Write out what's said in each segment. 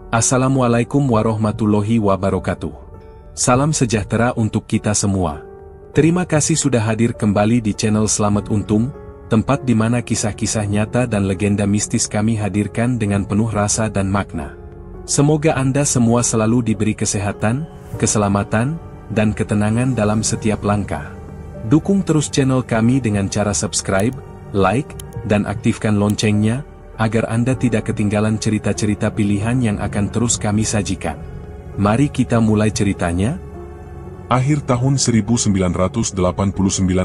Assalamualaikum warahmatullahi wabarakatuh. Salam sejahtera untuk kita semua. Terima kasih sudah hadir kembali di channel Selamat Untung, tempat di mana kisah-kisah nyata dan legenda mistis kami hadirkan dengan penuh rasa dan makna. Semoga Anda semua selalu diberi kesehatan, keselamatan, dan ketenangan dalam setiap langkah. Dukung terus channel kami dengan cara subscribe, like, dan aktifkan loncengnya, agar Anda tidak ketinggalan cerita-cerita pilihan yang akan terus kami sajikan. Mari kita mulai ceritanya. Akhir tahun 1989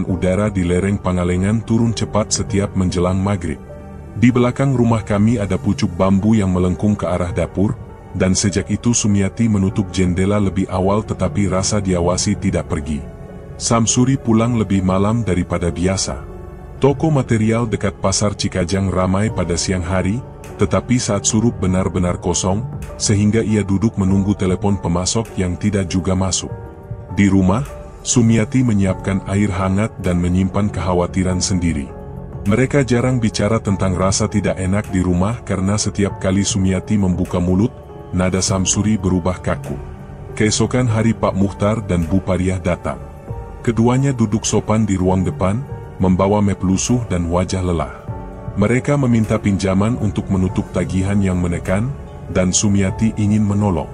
udara di lereng Pangalengan turun cepat setiap menjelang maghrib. Di belakang rumah kami ada pucuk bambu yang melengkung ke arah dapur, dan sejak itu Sumiati menutup jendela lebih awal tetapi rasa diawasi tidak pergi. Samsuri pulang lebih malam daripada biasa. Toko material dekat pasar Cikajang ramai pada siang hari, tetapi saat surup benar-benar kosong, sehingga ia duduk menunggu telepon pemasok yang tidak juga masuk. Di rumah, Sumiati menyiapkan air hangat dan menyimpan kekhawatiran sendiri. Mereka jarang bicara tentang rasa tidak enak di rumah karena setiap kali Sumiati membuka mulut, nada Samsuri berubah kaku. Keesokan hari Pak Muhtar dan Bu Pariah datang. Keduanya duduk sopan di ruang depan, membawa map lusuh dan wajah lelah. Mereka meminta pinjaman untuk menutup tagihan yang menekan, dan Sumiati ingin menolong.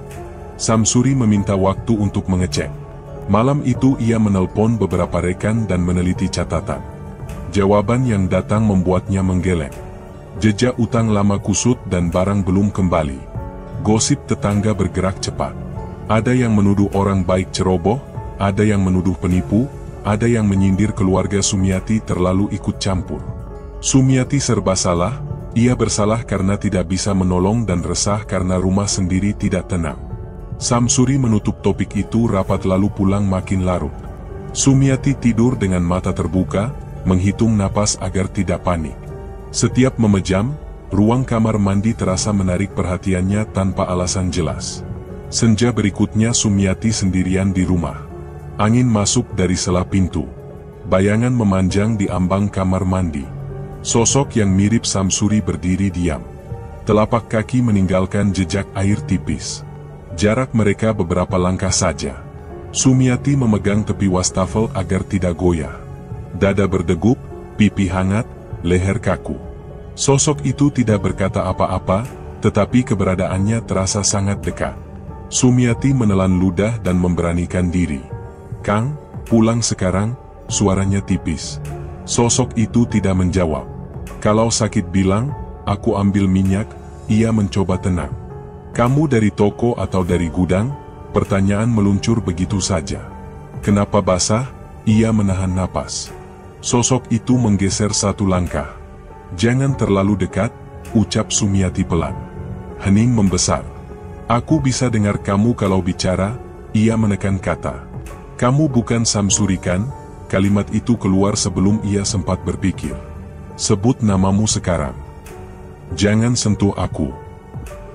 Samsuri meminta waktu untuk mengecek. Malam itu ia menelpon beberapa rekan dan meneliti catatan. Jawaban yang datang membuatnya menggeleng. Jejak utang lama kusut dan barang belum kembali. Gosip tetangga bergerak cepat. Ada yang menuduh orang baik ceroboh, ada yang menuduh penipu, ada yang menyindir keluarga Sumiati terlalu ikut campur. Sumiati serba salah, ia bersalah karena tidak bisa menolong dan resah karena rumah sendiri tidak tenang. Samsuri menutup topik itu rapat lalu pulang makin larut. Sumiati tidur dengan mata terbuka, menghitung napas agar tidak panik. Setiap memejam, ruang kamar mandi terasa menarik perhatiannya tanpa alasan jelas. Senja berikutnya Sumiati sendirian di rumah. Angin masuk dari sela pintu. Bayangan memanjang di ambang kamar mandi. Sosok yang mirip Samsuri berdiri diam. Telapak kaki meninggalkan jejak air tipis. Jarak mereka beberapa langkah saja. Sumiati memegang tepi wastafel agar tidak goyah. Dada berdegup, pipi hangat, leher kaku. Sosok itu tidak berkata apa-apa, tetapi keberadaannya terasa sangat dekat. Sumiati menelan ludah dan memberanikan diri. "Kang, pulang sekarang," suaranya tipis. Sosok itu tidak menjawab. "Kalau sakit bilang, aku ambil minyak," ia mencoba tenang. "Kamu dari toko atau dari gudang?" Pertanyaan meluncur begitu saja. "Kenapa basah?" Ia menahan napas. Sosok itu menggeser satu langkah. "Jangan terlalu dekat," ucap Sumiati pelan. Hening membesar. "Aku bisa dengar kamu kalau bicara," ia menekan kata. "Kamu bukan Samsuri kan?" Kalimat itu keluar sebelum ia sempat berpikir. "Sebut namamu sekarang." "Jangan sentuh aku.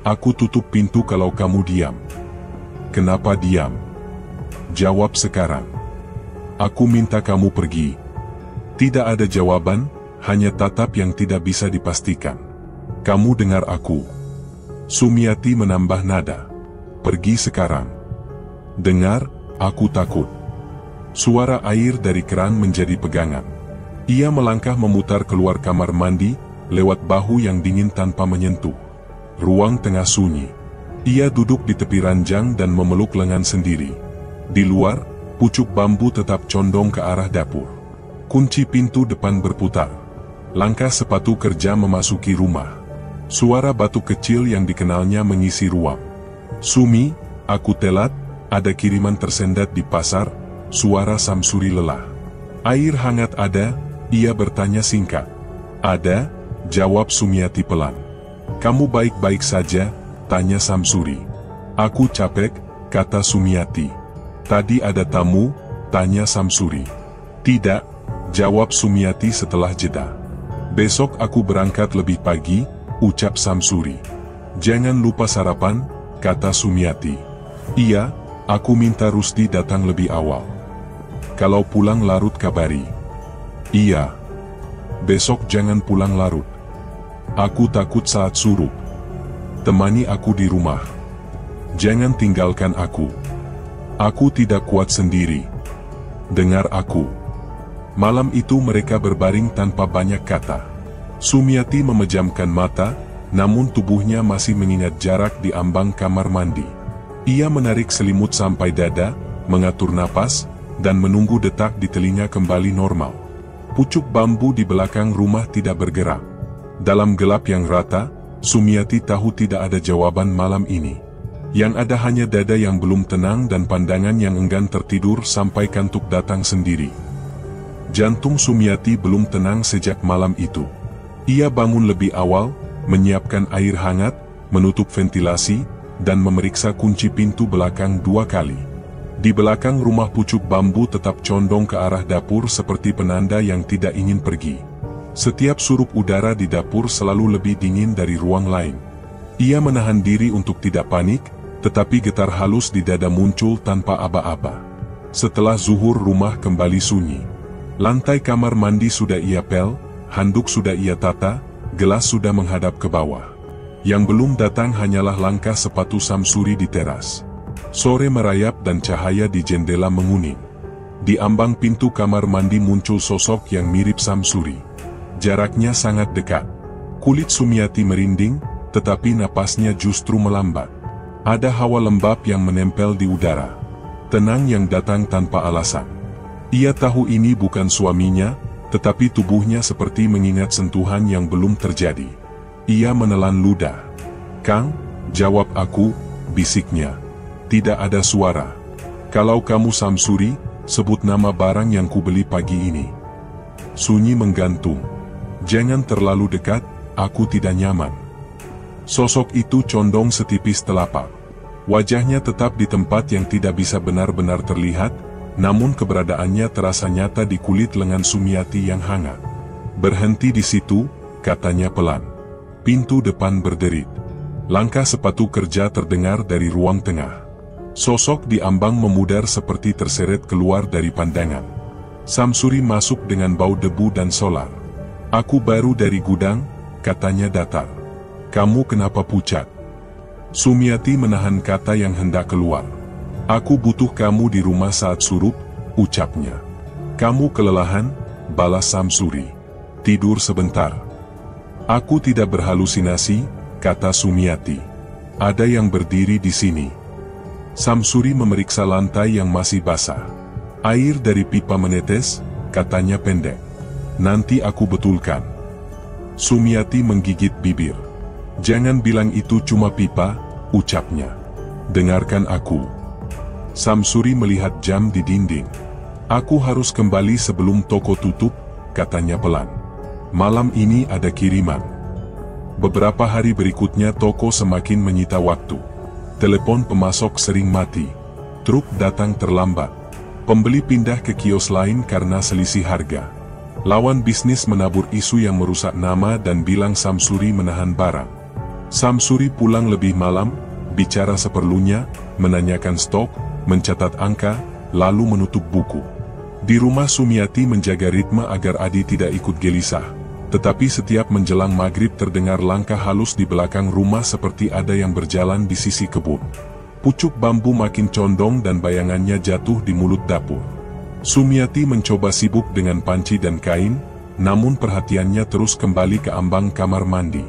Aku tutup pintu kalau kamu diam." "Kenapa diam? Jawab sekarang. Aku minta kamu pergi." Tidak ada jawaban, hanya tatap yang tidak bisa dipastikan. "Kamu dengar aku?" Sumiati menambah nada. "Pergi sekarang." "Dengar, aku takut." Suara air dari keran menjadi pegangan. Ia melangkah memutar keluar kamar mandi, lewat bahu yang dingin tanpa menyentuh. Ruang tengah sunyi. Ia duduk di tepi ranjang dan memeluk lengan sendiri. Di luar, pucuk bambu tetap condong ke arah dapur. Kunci pintu depan berputar. Langkah sepatu kerja memasuki rumah. Suara batuk kecil yang dikenalnya mengisi ruang. "Sumi, aku telat, ada kiriman tersendat di pasar," suara Samsuri lelah. "Air hangat ada?" ia bertanya singkat. "Ada," jawab Sumiati pelan. "Kamu baik-baik saja?" tanya Samsuri. "Aku capek," kata Sumiati. "Tadi ada tamu?" tanya Samsuri. "Tidak," jawab Sumiati setelah jeda. "Besok aku berangkat lebih pagi," ucap Samsuri. "Jangan lupa sarapan," kata Sumiati. "Iya, aku minta Rusdi datang lebih awal. Kalau pulang larut kabari." "Iya. Besok jangan pulang larut. Aku takut saat surup. Temani aku di rumah." Jangan tinggalkan aku. Aku tidak kuat sendiri. Dengar aku. Malam itu mereka berbaring tanpa banyak kata. Sumiati memejamkan mata, namun tubuhnya masih mengingat jarak di ambang kamar mandi. Ia menarik selimut sampai dada, mengatur napas, dan menunggu detak di telinga kembali normal. Pucuk bambu di belakang rumah tidak bergerak. Dalam gelap yang rata, Sumiati tahu tidak ada jawaban malam ini. Yang ada hanya dada yang belum tenang dan pandangan yang enggan tertidur sampai kantuk datang sendiri. Jantung Sumiati belum tenang sejak malam itu. Ia bangun lebih awal, menyiapkan air hangat, menutup ventilasi, dan memeriksa kunci pintu belakang 2 kali. Di belakang rumah pucuk bambu tetap condong ke arah dapur seperti penanda yang tidak ingin pergi. Setiap surup udara di dapur selalu lebih dingin dari ruang lain. Ia menahan diri untuk tidak panik, tetapi getar halus di dada muncul tanpa aba-aba. Setelah zuhur rumah kembali sunyi. Lantai kamar mandi sudah ia pel, handuk sudah ia tata, gelas sudah menghadap ke bawah. Yang belum datang hanyalah langkah sepatu Samsuri di teras. Sore merayap dan cahaya di jendela menguning. Di ambang pintu kamar mandi muncul sosok yang mirip Samsuri. Jaraknya sangat dekat. Kulit Sumiati merinding, tetapi napasnya justru melambat. Ada hawa lembab yang menempel di udara. Tenang yang datang tanpa alasan. Ia tahu ini bukan suaminya, tetapi tubuhnya seperti mengingat sentuhan yang belum terjadi. Ia menelan ludah. "Kang, jawab aku," bisiknya. Tidak ada suara. "Kalau kamu Samsuri, sebut nama barang yang kubeli pagi ini." Sunyi menggantung. "Jangan terlalu dekat, aku tidak nyaman." Sosok itu condong setipis telapak. Wajahnya tetap di tempat yang tidak bisa benar-benar terlihat, namun keberadaannya terasa nyata di kulit lengan Sumiati yang hangat. "Berhenti di situ," katanya pelan. Pintu depan berderit. Langkah sepatu kerja terdengar dari ruang tengah. Sosok di ambang memudar seperti terseret keluar dari pandangan. Samsuri masuk dengan bau debu dan solar. "Aku baru dari gudang," katanya datar. "Kamu kenapa pucat?" Sumiati menahan kata yang hendak keluar. "Aku butuh kamu di rumah saat surup," ucapnya. "Kamu kelelahan?" balas Samsuri. "Tidur sebentar." "Aku tidak berhalusinasi," kata Sumiati. "Ada yang berdiri di sini." Samsuri memeriksa lantai yang masih basah. "Air dari pipa menetes," katanya pendek. "Nanti aku betulkan." Sumiati menggigit bibir. "Jangan bilang itu cuma pipa," ucapnya. "Dengarkan aku." Samsuri melihat jam di dinding. "Aku harus kembali sebelum toko tutup," katanya pelan. "Malam ini ada kiriman." Beberapa hari berikutnya toko semakin menyita waktu. Telepon pemasok sering mati. Truk datang terlambat. Pembeli pindah ke kios lain karena selisih harga. Lawan bisnis menabur isu yang merusak nama dan bilang Samsuri menahan barang. Samsuri pulang lebih malam, bicara seperlunya, menanyakan stok, mencatat angka, lalu menutup buku. Di rumah Sumiati menjaga ritme agar Adi tidak ikut gelisah. Tetapi setiap menjelang maghrib terdengar langkah halus di belakang rumah seperti ada yang berjalan di sisi kebun. Pucuk bambu makin condong dan bayangannya jatuh di mulut dapur. Sumiati mencoba sibuk dengan panci dan kain, namun perhatiannya terus kembali ke ambang kamar mandi.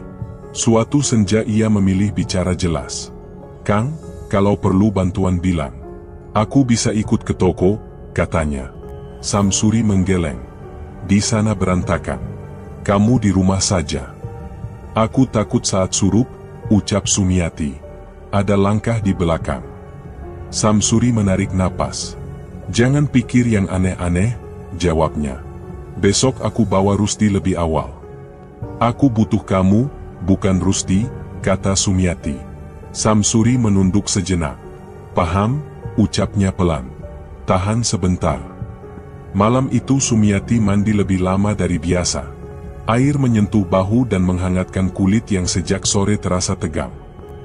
Suatu senja ia memilih bicara jelas. "Kang, kalau perlu bantuan bilang. Aku bisa ikut ke toko," katanya. Samsuri menggeleng. "Di sana berantakan. Kamu di rumah saja." "Aku takut saat surup," ucap Sumiati. "Ada langkah di belakang." Samsuri menarik napas. "Jangan pikir yang aneh-aneh," jawabnya. "Besok aku bawa Rusti lebih awal." "Aku butuh kamu, bukan Rusti," kata Sumiati. Samsuri menunduk sejenak. "Paham," ucapnya pelan. "Tahan sebentar." Malam itu Sumiati mandi lebih lama dari biasa. Air menyentuh bahu dan menghangatkan kulit yang sejak sore terasa tegang.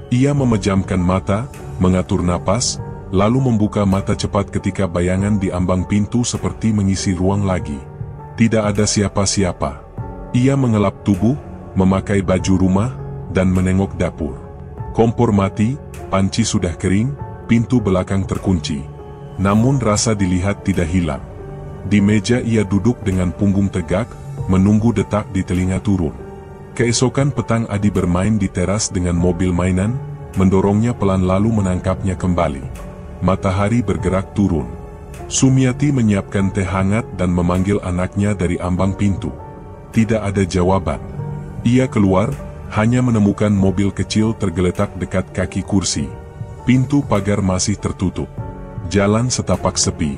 Ia memejamkan mata, mengatur napas, lalu membuka mata cepat ketika bayangan di ambang pintu seperti mengisi ruang lagi. Tidak ada siapa-siapa. Ia mengelap tubuh, memakai baju rumah, dan menengok dapur. Kompor mati, panci sudah kering, pintu belakang terkunci. Namun rasa dilihat tidak hilang. Di meja ia duduk dengan punggung tegak, menunggu detak di telinga turun. Keesokan petang Adi bermain di teras dengan mobil mainan, mendorongnya pelan lalu menangkapnya kembali. Matahari bergerak turun. Sumiati menyiapkan teh hangat dan memanggil anaknya dari ambang pintu. Tidak ada jawaban. Ia keluar, hanya menemukan mobil kecil tergeletak dekat kaki kursi. Pintu pagar masih tertutup. Jalan setapak sepi.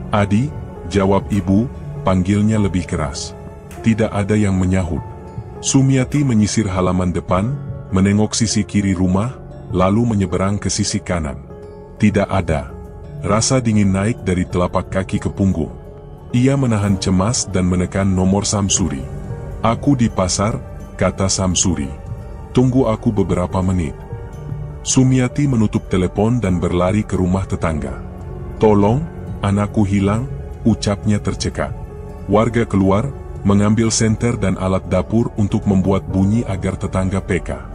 "Adi," jawab ibu, panggilnya lebih keras. Tidak ada yang menyahut. Sumiati menyisir halaman depan, menengok sisi kiri rumah, lalu menyeberang ke sisi kanan. Tidak ada. Rasa dingin naik dari telapak kaki ke punggung. Ia menahan cemas dan menekan nomor Samsuri. "Aku di pasar," kata Samsuri. "Tunggu aku beberapa menit." Sumiati menutup telepon dan berlari ke rumah tetangga. "Tolong, anakku hilang," ucapnya tercekat. Warga keluar, mengambil senter dan alat dapur untuk membuat bunyi agar tetangga peka.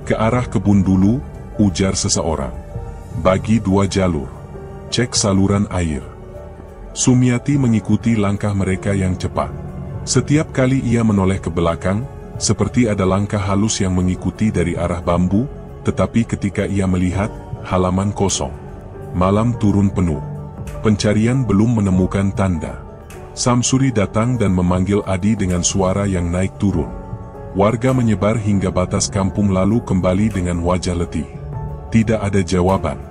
"Ke arah kebun dulu," ujar seseorang. "Bagi 2 jalur. Cek saluran air." Sumiati mengikuti langkah mereka yang cepat. Setiap kali ia menoleh ke belakang, seperti ada langkah halus yang mengikuti dari arah bambu, tetapi ketika ia melihat, halaman kosong. Malam turun penuh. Pencarian belum menemukan tanda. Samsuri datang dan memanggil Adi dengan suara yang naik turun. Warga menyebar hingga batas kampung lalu kembali dengan wajah letih. Tidak ada jawaban.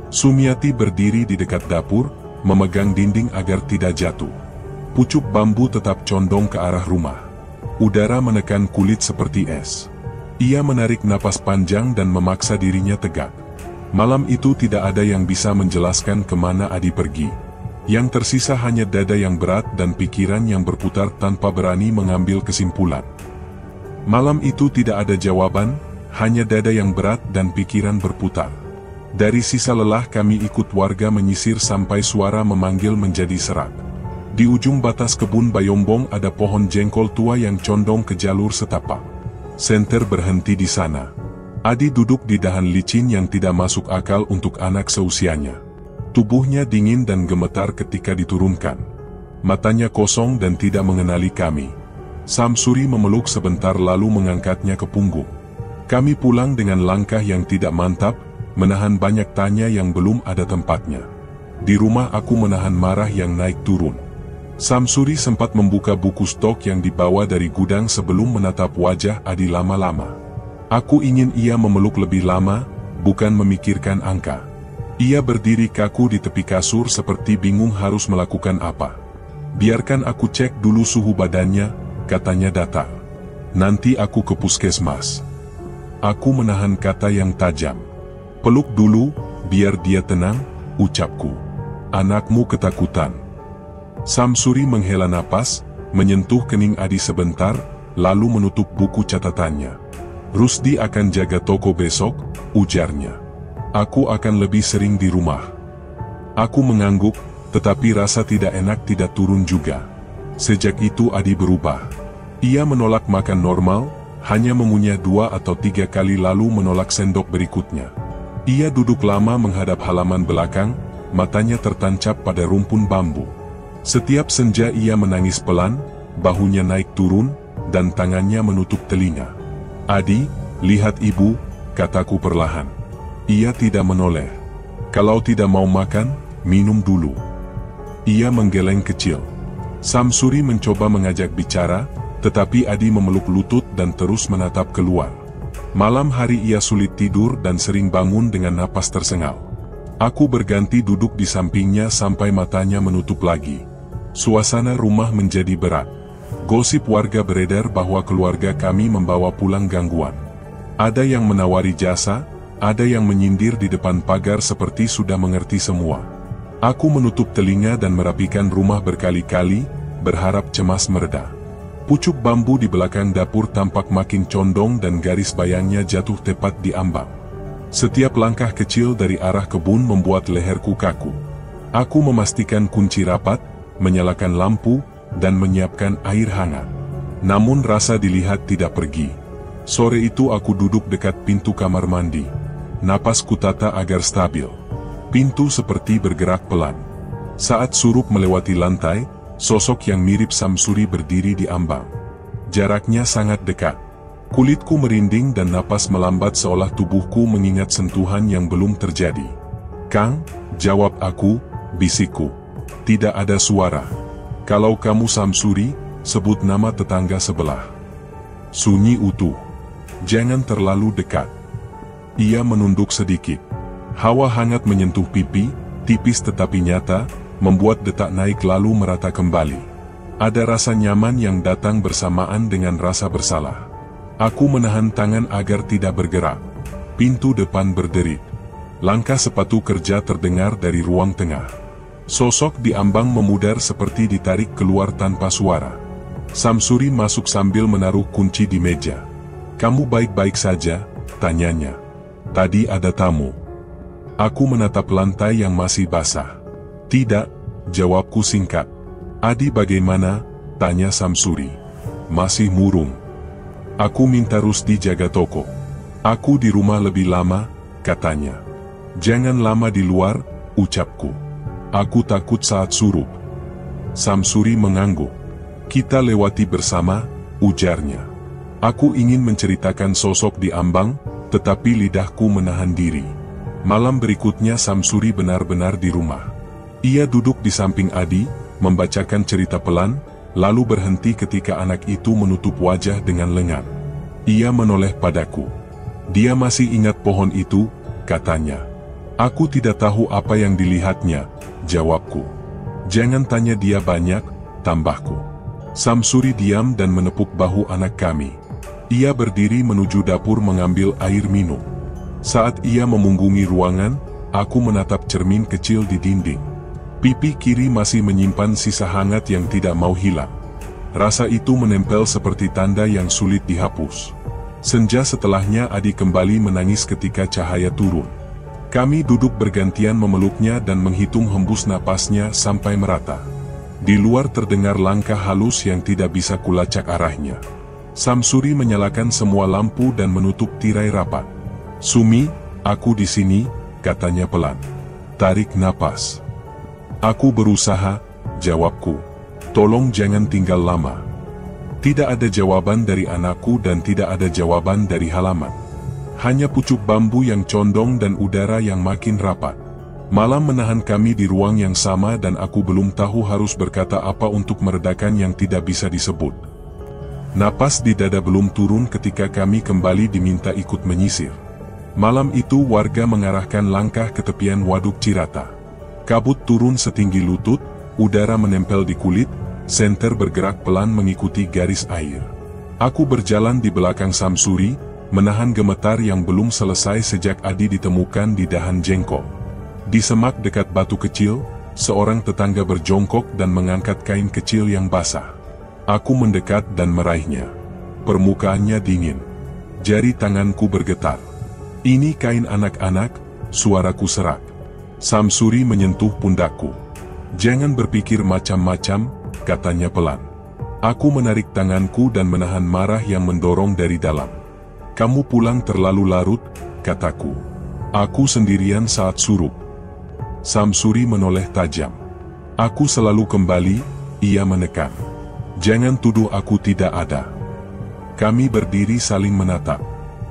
Sumiati berdiri di dekat dapur, memegang dinding agar tidak jatuh. Pucuk bambu tetap condong ke arah rumah. Udara menekan kulit seperti es. Ia menarik napas panjang dan memaksa dirinya tegak. Malam itu tidak ada yang bisa menjelaskan kemana Adi pergi. Yang tersisa hanya dada yang berat dan pikiran yang berputar tanpa berani mengambil kesimpulan. Malam itu tidak ada jawaban, hanya dada yang berat dan pikiran berputar. Dari sisa lelah kami ikut warga menyisir sampai suara memanggil menjadi serak. Di ujung batas kebun Bayombong ada pohon jengkol tua yang condong ke jalur setapak. Senter berhenti di sana. Adi duduk di dahan licin yang tidak masuk akal untuk anak seusianya. Tubuhnya dingin dan gemetar ketika diturunkan. Matanya kosong dan tidak mengenali kami. Samsuri memeluk sebentar lalu mengangkatnya ke punggung. Kami pulang dengan langkah yang tidak mantap, menahan banyak tanya yang belum ada tempatnya. Di rumah aku menahan marah yang naik turun. Samsuri sempat membuka buku stok yang dibawa dari gudang sebelum menatap wajah Adi lama-lama. Aku ingin ia memeluk lebih lama, bukan memikirkan angka. Ia berdiri kaku di tepi kasur seperti bingung harus melakukan apa. "Biarkan aku cek dulu suhu badannya," katanya datar. "Nanti aku ke puskesmas." Aku menahan kata yang tajam. "Peluk dulu, biar dia tenang," ucapku. "Anakmu ketakutan." Samsuri menghela napas, menyentuh kening Adi sebentar, lalu menutup buku catatannya. "Rusdi akan jaga toko besok," ujarnya. "Aku akan lebih sering di rumah." Aku mengangguk, tetapi rasa tidak enak tidak turun juga. Sejak itu Adi berubah. Ia menolak makan normal, hanya mengunyah 2 atau 3 kali lalu menolak sendok berikutnya. Ia duduk lama menghadap halaman belakang, matanya tertancap pada rumpun bambu. Setiap senja ia menangis pelan, bahunya naik turun, dan tangannya menutup telinga. "Adi, lihat ibu," kataku perlahan. Ia tidak menoleh. "Kalau tidak mau makan, minum dulu." Ia menggeleng kecil. Samsuri mencoba mengajak bicara, tetapi Adi memeluk lutut dan terus menatap keluar. Malam hari ia sulit tidur dan sering bangun dengan napas tersengal. Aku berganti duduk di sampingnya sampai matanya menutup lagi. Suasana rumah menjadi berat. Gosip warga beredar bahwa keluarga kami membawa pulang gangguan. Ada yang menawari jasa, ada yang menyindir di depan pagar seperti sudah mengerti semua. Aku menutup telinga dan merapikan rumah berkali-kali, berharap cemas mereda. Pucuk bambu di belakang dapur tampak makin condong dan garis bayangnya jatuh tepat di ambang. Setiap langkah kecil dari arah kebun membuat leherku kaku. Aku memastikan kunci rapat, menyalakan lampu, dan menyiapkan air hangat. Namun rasa dilihat tidak pergi. Sore itu aku duduk dekat pintu kamar mandi. Napas kutata agar stabil. Pintu seperti bergerak pelan. Saat Surup melewati lantai, sosok yang mirip Samsuri berdiri di ambang. Jaraknya sangat dekat. Kulitku merinding dan napas melambat seolah tubuhku mengingat sentuhan yang belum terjadi. "Kang," jawab aku, bisikku. Tidak ada suara. "Kalau kamu Samsuri, sebut nama tetangga sebelah." Sunyi utuh. "Jangan terlalu dekat." Ia menunduk sedikit. Hawa hangat menyentuh pipi, tipis tetapi nyata, membuat detak naik lalu merata kembali. Ada rasa nyaman yang datang bersamaan dengan rasa bersalah. Aku menahan tangan agar tidak bergerak. Pintu depan berderit. Langkah sepatu kerja terdengar dari ruang tengah. Sosok di ambang memudar seperti ditarik keluar tanpa suara. Samsuri masuk sambil menaruh kunci di meja. "Kamu baik-baik saja?" tanyanya. "Tadi ada tamu." Aku menatap lantai yang masih basah. "Tidak," jawabku singkat. "Adi bagaimana?" tanya Samsuri. "Masih murung. Aku minta Rusdi jaga toko. Aku di rumah lebih lama," katanya. "Jangan lama di luar," ucapku. "Aku takut saat Surup." Samsuri mengangguk. "Kita lewati bersama," ujarnya. Aku ingin menceritakan sosok di ambang, tetapi lidahku menahan diri. Malam berikutnya Samsuri benar-benar di rumah. Ia duduk di samping Adi, membacakan cerita pelan, lalu berhenti ketika anak itu menutup wajah dengan lengan. Ia menoleh padaku. "Dia masih ingat pohon itu," katanya. "Aku tidak tahu apa yang dilihatnya," jawabku. "Jangan tanya dia banyak," tambahku. Samsuri diam dan menepuk bahu anak kami. Ia berdiri menuju dapur mengambil air minum. Saat ia memunggungi ruangan, aku menatap cermin kecil di dinding. Pipi kiri masih menyimpan sisa hangat yang tidak mau hilang. Rasa itu menempel seperti tanda yang sulit dihapus. Senja setelahnya Adi kembali menangis ketika cahaya turun. Kami duduk bergantian memeluknya dan menghitung hembus napasnya sampai merata. Di luar terdengar langkah halus yang tidak bisa kulacak arahnya. Samsuri menyalakan semua lampu dan menutup tirai rapat. "Sumi, aku di sini," katanya pelan. "Tarik napas." "Aku berusaha," jawabku. "Tolong jangan tinggal lama." Tidak ada jawaban dari anakku dan tidak ada jawaban dari halaman. Hanya pucuk bambu yang condong dan udara yang makin rapat. Malam menahan kami di ruang yang sama dan aku belum tahu harus berkata apa untuk meredakan yang tidak bisa disebut. Napas di dada belum turun ketika kami kembali diminta ikut menyisir. Malam itu warga mengarahkan langkah ke tepian Waduk Cirata. Kabut turun setinggi lutut, udara menempel di kulit, senter bergerak pelan mengikuti garis air. Aku berjalan di belakang Samsuri, menahan gemetar yang belum selesai sejak Adi ditemukan di dahan jengkol. Di semak dekat batu kecil, seorang tetangga berjongkok dan mengangkat kain kecil yang basah. Aku mendekat dan meraihnya. Permukaannya dingin. Jari tanganku bergetar. "Ini kain anak-anak," suaraku serak. Samsuri menyentuh pundakku. "Jangan berpikir macam-macam," katanya pelan. Aku menarik tanganku dan menahan marah yang mendorong dari dalam. "Kamu pulang terlalu larut," kataku. "Aku sendirian saat Surup." Samsuri menoleh tajam. "Aku selalu kembali," ia menekan. "Jangan tuduh aku tidak ada." Kami berdiri saling menatap.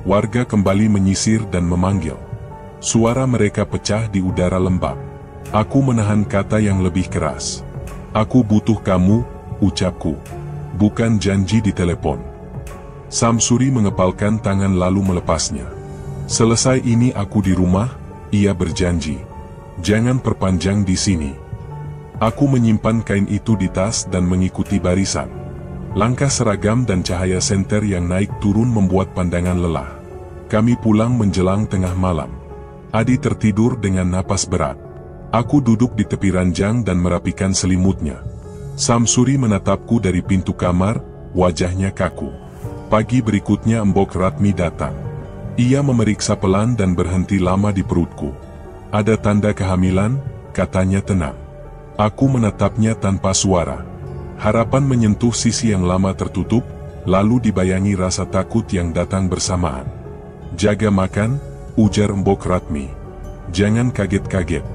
Warga kembali menyisir dan memanggil. Suara mereka pecah di udara lembab. Aku menahan kata yang lebih keras. "Aku butuh kamu," ucapku. "Bukan janji di telepon." Samsuri mengepalkan tangan lalu melepasnya. "Selesai ini aku di rumah," ia berjanji. "Jangan perpanjang di sini." Aku menyimpan kain itu di tas dan mengikuti barisan. Langkah seragam dan cahaya senter yang naik turun membuat pandangan lelah. Kami pulang menjelang tengah malam. Adi tertidur dengan napas berat. Aku duduk di tepi ranjang dan merapikan selimutnya. Samsuri menatapku dari pintu kamar, wajahnya kaku. Pagi berikutnya Mbok Ratmi datang. Ia memeriksa pelan dan berhenti lama di perutku. "Ada tanda kehamilan," katanya tenang. Aku menatapnya tanpa suara. Harapan menyentuh sisi yang lama tertutup, lalu dibayangi rasa takut yang datang bersamaan. "Jaga makan," ujar Mbok Ratmi. Jangan kaget-kaget.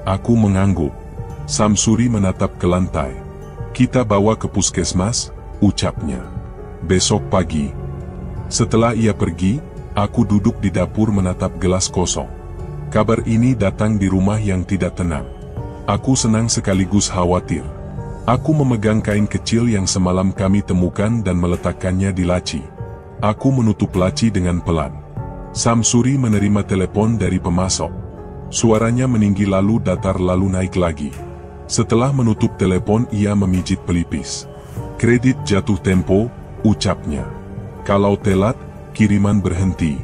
Aku mengangguk. Samsuri menatap ke lantai. Kita bawa ke puskesmas, ucapnya. Besok pagi. Setelah ia pergi, aku duduk di dapur menatap gelas kosong. Kabar ini datang di rumah yang tidak tenang. Aku senang sekaligus khawatir. Aku memegang kain kecil yang semalam kami temukan dan meletakkannya di laci. Aku menutup laci dengan pelan. Samsuri menerima telepon dari pemasok. Suaranya meninggi lalu datar lalu naik lagi. Setelah menutup telepon ia memijit pelipis. Kredit jatuh tempo, ucapnya. Kalau telat, kiriman berhenti.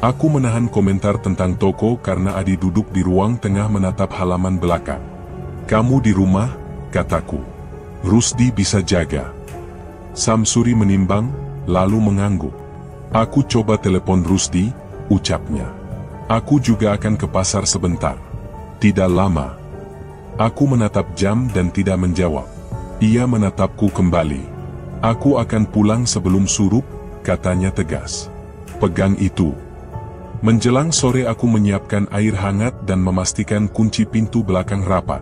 Aku menahan komentar tentang toko karena Adi duduk di ruang tengah menatap halaman belakang. Kamu di rumah, kataku. Rusdi bisa jaga. Samsuri menimbang, lalu mengangguk. Aku coba telepon Rusdi, ucapnya. Aku juga akan ke pasar sebentar. Tidak lama. Aku menatap jam dan tidak menjawab. Ia menatapku kembali. Aku akan pulang sebelum surup, katanya tegas. Pegang itu. Menjelang sore aku menyiapkan air hangat dan memastikan kunci pintu belakang rapat.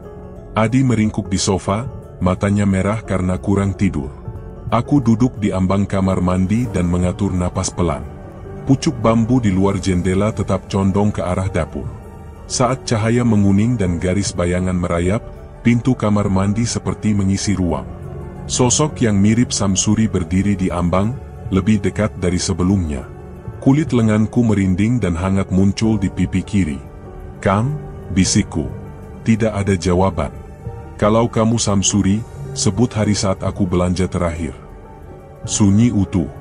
Adi meringkuk di sofa, matanya merah karena kurang tidur. Aku duduk di ambang kamar mandi dan mengatur napas pelan. Pucuk bambu di luar jendela tetap condong ke arah dapur. Saat cahaya menguning dan garis bayangan merayap, pintu kamar mandi seperti mengisi ruang. Sosok yang mirip Samsuri berdiri di ambang, lebih dekat dari sebelumnya. Kulit lenganku merinding dan hangat muncul di pipi kiri. Kam, bisikku. Tidak ada jawaban. Kalau kamu Samsuri, sebut hari saat aku belanja terakhir. Sunyi utuh.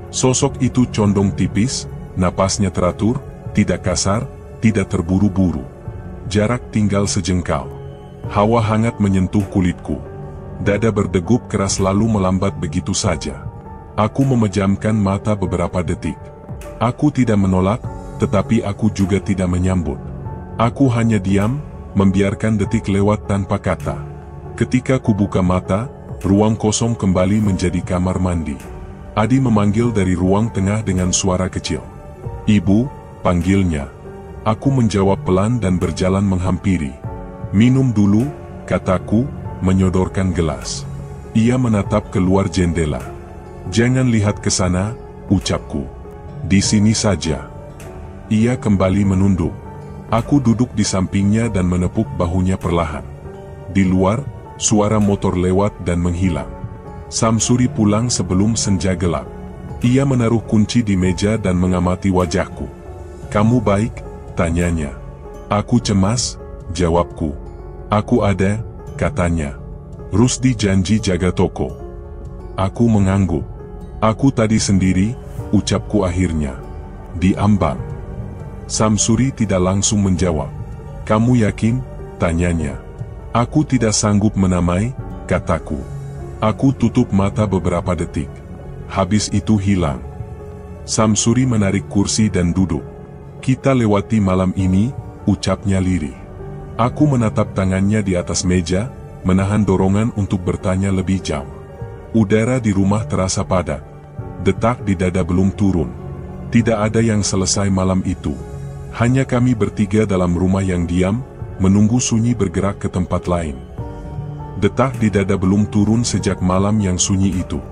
Sosok itu condong tipis, napasnya teratur, tidak kasar, tidak terburu-buru. Jarak tinggal sejengkal. Hawa hangat menyentuh kulitku. Dada berdegup keras lalu melambat begitu saja. Aku memejamkan mata beberapa detik. Aku tidak menolak, tetapi aku juga tidak menyambut. Aku hanya diam, membiarkan detik lewat tanpa kata. Ketika ku buka mata, ruang kosong kembali menjadi kamar mandi. Adi memanggil dari ruang tengah dengan suara kecil. Ibu, panggilnya. Aku menjawab pelan dan berjalan menghampiri. Minum dulu, kataku, menyodorkan gelas. Ia menatap keluar jendela. Jangan lihat ke sana, ucapku. Di sini saja. Ia kembali menunduk. Aku duduk di sampingnya dan menepuk bahunya perlahan. Di luar, suara motor lewat dan menghilang. Samsuri pulang sebelum senja gelap. Ia menaruh kunci di meja dan mengamati wajahku. Kamu baik? Tanyanya. Aku cemas, jawabku. Aku ada, katanya. Rusdi janji jaga toko. Aku mengangguk. Aku tadi sendiri, ucapku akhirnya. Di ambang. Samsuri tidak langsung menjawab. Kamu yakin? Tanyanya. Aku tidak sanggup menamai, kataku. Aku tutup mata beberapa detik. Habis itu hilang. Samsuri menarik kursi dan duduk. Kita lewati malam ini, ucapnya lirih. Aku menatap tangannya di atas meja, menahan dorongan untuk bertanya lebih jauh. Udara di rumah terasa padat. Detak di dada belum turun. Tidak ada yang selesai malam itu. Hanya kami bertiga dalam rumah yang diam, menunggu sunyi bergerak ke tempat lain. Detak di dada belum turun sejak malam yang sunyi itu.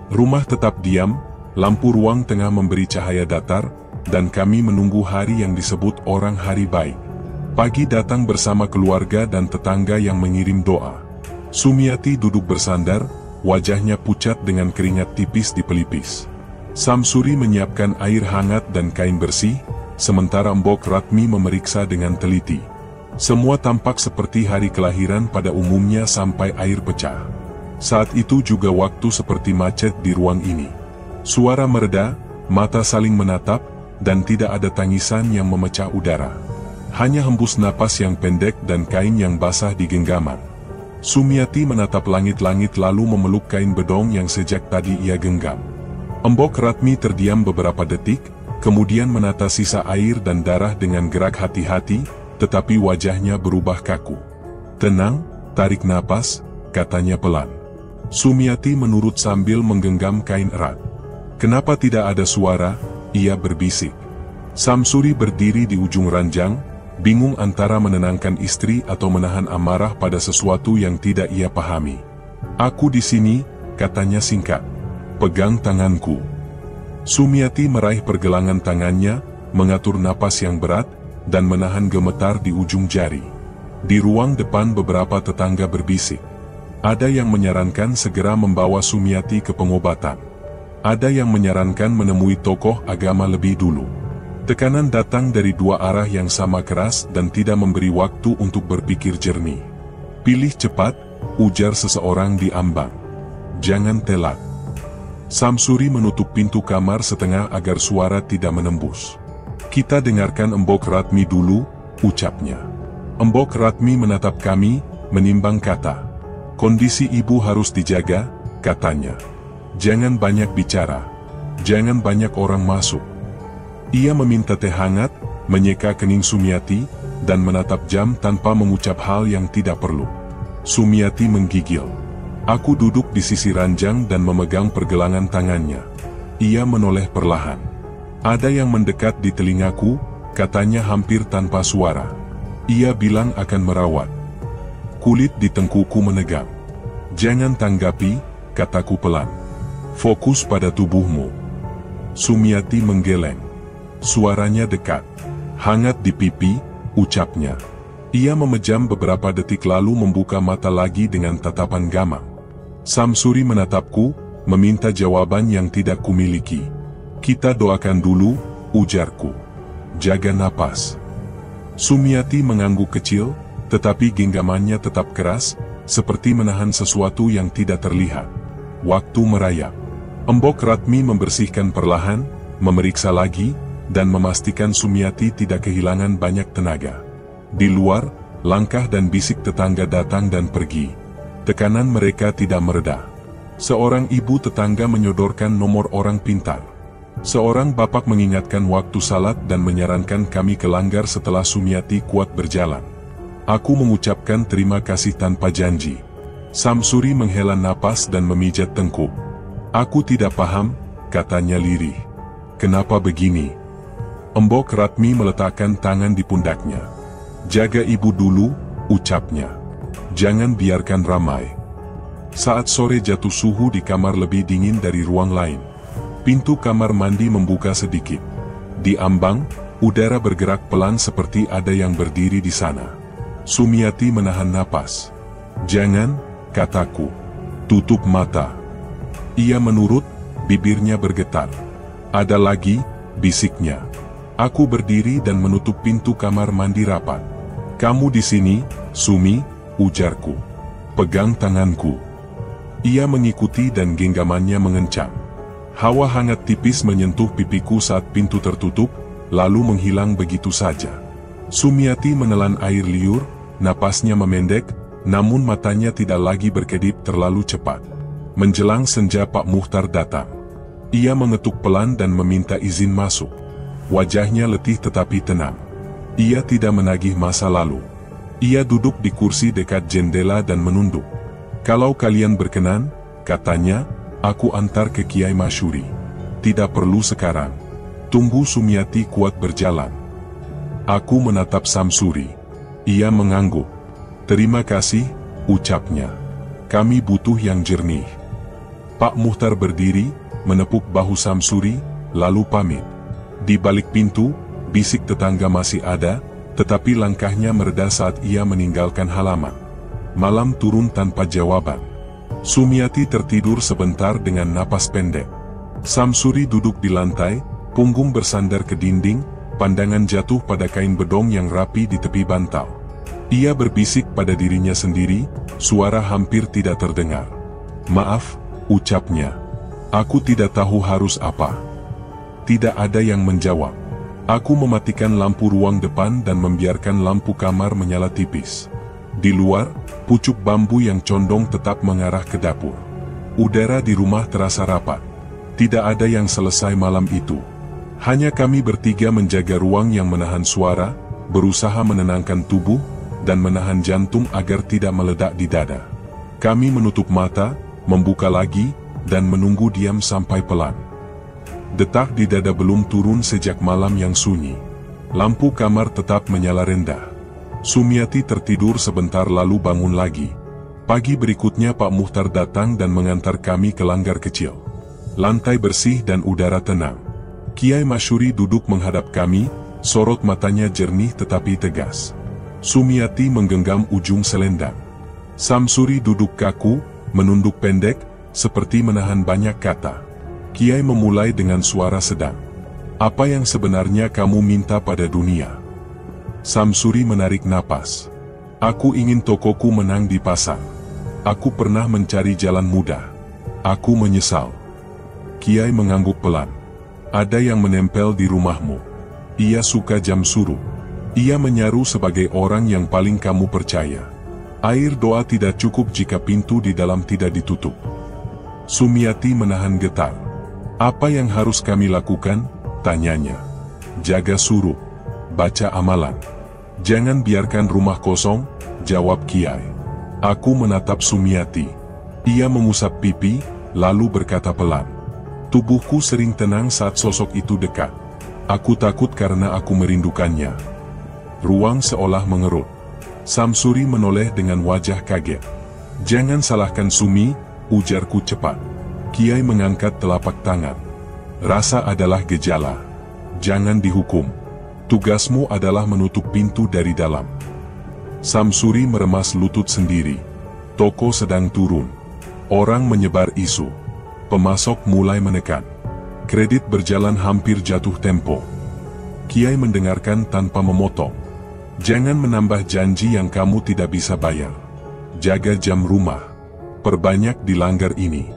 Rumah tetap diam, lampu ruang tengah memberi cahaya datar, dan kami menunggu hari yang disebut orang hari baik. Pagi datang bersama keluarga dan tetangga yang mengirim doa. Sumiati duduk bersandar, wajahnya pucat dengan keringat tipis di pelipis. Samsuri menyiapkan air hangat dan kain bersih, sementara Mbok Ratmi memeriksa dengan teliti. Semua tampak seperti hari kelahiran pada umumnya sampai air pecah. Saat itu juga waktu seperti macet di ruang ini. Suara mereda, mata saling menatap, dan tidak ada tangisan yang memecah udara. Hanya hembus napas yang pendek dan kain yang basah di genggaman. Sumiati menatap langit-langit lalu memeluk kain bedong yang sejak tadi ia genggam. Mbok Ratmi terdiam beberapa detik, kemudian menata sisa air dan darah dengan gerak hati-hati, tetapi wajahnya berubah kaku. Tenang, tarik napas, katanya pelan. Sumiati menurut sambil menggenggam kain erat. Kenapa tidak ada suara? Ia berbisik. Samsuri berdiri di ujung ranjang, bingung antara menenangkan istri atau menahan amarah pada sesuatu yang tidak ia pahami. "Aku di sini," katanya singkat. "Pegang tanganku." Sumiati meraih pergelangan tangannya, mengatur napas yang berat, dan menahan gemetar di ujung jari. Di ruang depan beberapa tetangga berbisik. Ada yang menyarankan segera membawa Sumiati ke pengobatan. Ada yang menyarankan menemui tokoh agama lebih dulu. Tekanan datang dari dua arah yang sama keras dan tidak memberi waktu untuk berpikir jernih. "Pilih cepat," ujar seseorang di ambang. "Jangan telat." Samsuri menutup pintu kamar setengah agar suara tidak menembus. "Kita dengarkan Embok Ratmi dulu," ucapnya. Embok Ratmi menatap kami, menimbang kata. "Kondisi ibu harus dijaga," katanya. "Jangan banyak bicara. Jangan banyak orang masuk." Ia meminta teh hangat, menyeka kening Sumiati, dan menatap jam tanpa mengucap hal yang tidak perlu. Sumiati menggigil. Aku duduk di sisi ranjang dan memegang pergelangan tangannya. Ia menoleh perlahan. "Ada yang mendekat di telingaku," katanya hampir tanpa suara. Ia bilang akan merawat. Kulit di tengkuku menegang. "Jangan tanggapi," kataku pelan. "Fokus pada tubuhmu." Sumiati menggeleng. Suaranya dekat. "Hangat di pipi," ucapnya. Ia memejam beberapa detik lalu membuka mata lagi dengan tatapan gamang. Samsuri menatapku, meminta jawaban yang tidak kumiliki. "Kita doakan dulu," ujarku. "Jaga napas." Sumiati mengangguk kecil, tetapi genggamannya tetap keras, seperti menahan sesuatu yang tidak terlihat. Waktu merayap. Embok Ratmi membersihkan perlahan, memeriksa lagi, dan memastikan Sumiati tidak kehilangan banyak tenaga. Di luar, langkah dan bisik tetangga datang dan pergi. Tekanan mereka tidak mereda. Seorang ibu tetangga menyodorkan nomor orang pintar. Seorang bapak mengingatkan waktu salat dan menyarankan kami ke langgar setelah Sumiati kuat berjalan. Aku mengucapkan terima kasih tanpa janji. Samsuri menghela napas dan memijat tengkuk. "Aku tidak paham," katanya lirih. "Kenapa begini?" Embok Ratmi meletakkan tangan di pundaknya. "Jaga ibu dulu," ucapnya. "Jangan biarkan ramai." Saat sore jatuh suhu di kamar lebih dingin dari ruang lain. Pintu kamar mandi membuka sedikit. Di ambang, udara bergerak pelan seperti ada yang berdiri di sana. Sumiati menahan napas. "Jangan," kataku. "Tutup mata." Ia menurut, bibirnya bergetar. "Ada lagi," bisiknya. Aku berdiri dan menutup pintu kamar mandi rapat. "Kamu di sini, Sumi," ujarku. "Pegang tanganku." Ia mengikuti dan genggamannya mengencang. Hawa hangat tipis menyentuh pipiku saat pintu tertutup, lalu menghilang begitu saja. Sumiati menelan air liur, napasnya memendek, namun matanya tidak lagi berkedip terlalu cepat. Menjelang senja Pak Muhtar datang. Ia mengetuk pelan dan meminta izin masuk. Wajahnya letih tetapi tenang. Ia tidak menagih masa lalu. Ia duduk di kursi dekat jendela dan menunduk. "Kalau kalian berkenan," katanya, "aku antar ke Kiai Masyuri." "Tidak perlu sekarang. Tunggu Sumiati kuat berjalan." Aku menatap Samsuri. Ia mengangguk. "Terima kasih," ucapnya. "Kami butuh yang jernih." Pak Muhtar berdiri, menepuk bahu Samsuri, lalu pamit. Di balik pintu, bisik tetangga masih ada, tetapi langkahnya mereda saat ia meninggalkan halaman. Malam turun tanpa jawaban. Sumiati tertidur sebentar dengan napas pendek. Samsuri duduk di lantai, punggung bersandar ke dinding, pandangan jatuh pada kain bedong yang rapi di tepi bantal. Ia berbisik pada dirinya sendiri, suara hampir tidak terdengar. "Maaf," ucapnya. "Aku tidak tahu harus apa." Tidak ada yang menjawab. Aku mematikan lampu ruang depan dan membiarkan lampu kamar menyala tipis. Di luar, pucuk bambu yang condong tetap mengarah ke dapur. Udara di rumah terasa rapat. Tidak ada yang selesai malam itu. Hanya kami bertiga menjaga ruang yang menahan suara, berusaha menenangkan tubuh, dan menahan jantung agar tidak meledak di dada. Kami menutup mata, membuka lagi, dan menunggu diam sampai pelan. Detak di dada belum turun sejak malam yang sunyi. Lampu kamar tetap menyala rendah. Sumiati tertidur sebentar lalu bangun lagi. Pagi berikutnya Pak Muhtar datang dan mengantar kami ke langgar kecil. Lantai bersih dan udara tenang. Kiai Masyuri duduk menghadap kami, sorot matanya jernih tetapi tegas. Sumiati menggenggam ujung selendang. Samsuri duduk kaku, menunduk pendek, seperti menahan banyak kata. Kiai memulai dengan suara sedang. Apa yang sebenarnya kamu minta pada dunia? Samsuri menarik napas. Aku ingin tokoku menang di pasar. Aku pernah mencari jalan mudah. Aku menyesal. Kiai mengangguk pelan. Ada yang menempel di rumahmu. Ia suka jam suruh. Ia menyaru sebagai orang yang paling kamu percaya. Air doa tidak cukup jika pintu di dalam tidak ditutup. Sumiati menahan getar. Apa yang harus kami lakukan? Tanyanya. Jaga suruh. Baca amalan. Jangan biarkan rumah kosong, jawab Kiai. Aku menatap Sumiati. Ia mengusap pipi, lalu berkata pelan. Tubuhku sering tenang saat sosok itu dekat. Aku takut karena aku merindukannya. Ruang seolah mengerut. Samsuri menoleh dengan wajah kaget. Jangan salahkan Sumi, ujarku cepat. Kiai mengangkat telapak tangan. Rasa adalah gejala. Jangan dihukum. Tugasmu adalah menutup pintu dari dalam. Samsuri meremas lutut sendiri. Toko sedang turun. Orang menyebar isu. Pemasok mulai menekan. Kredit berjalan hampir jatuh tempo. Kiai mendengarkan tanpa memotong. Jangan menambah janji yang kamu tidak bisa bayar. Jaga jam rumah. Perbanyak di langgar ini.